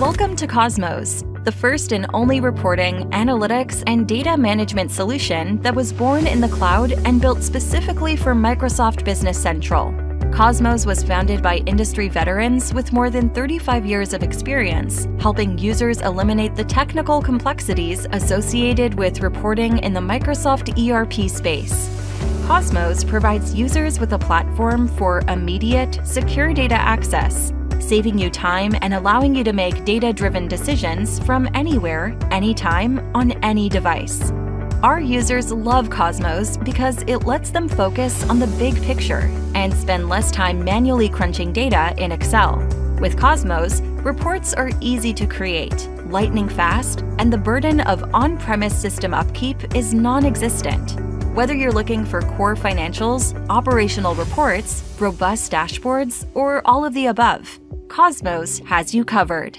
Welcome to Cosmos, the first and only reporting, analytics, and data management solution that was born in the cloud and built specifically for Microsoft Business Central. Cosmos was founded by industry veterans with more than 35 years of experience, helping users eliminate the technical complexities associated with reporting in the Microsoft ERP space. Cosmos provides users with a platform for immediate, secure data access, saving you time and allowing you to make data-driven decisions from anywhere, anytime, on any device. Our users love Cosmos because it lets them focus on the big picture and spend less time manually crunching data in Excel. With Cosmos, reports are easy to create, lightning fast, and the burden of on-premise system upkeep is non-existent. Whether you're looking for core financials, operational reports, robust dashboards, or all of the above, Cosmos has you covered.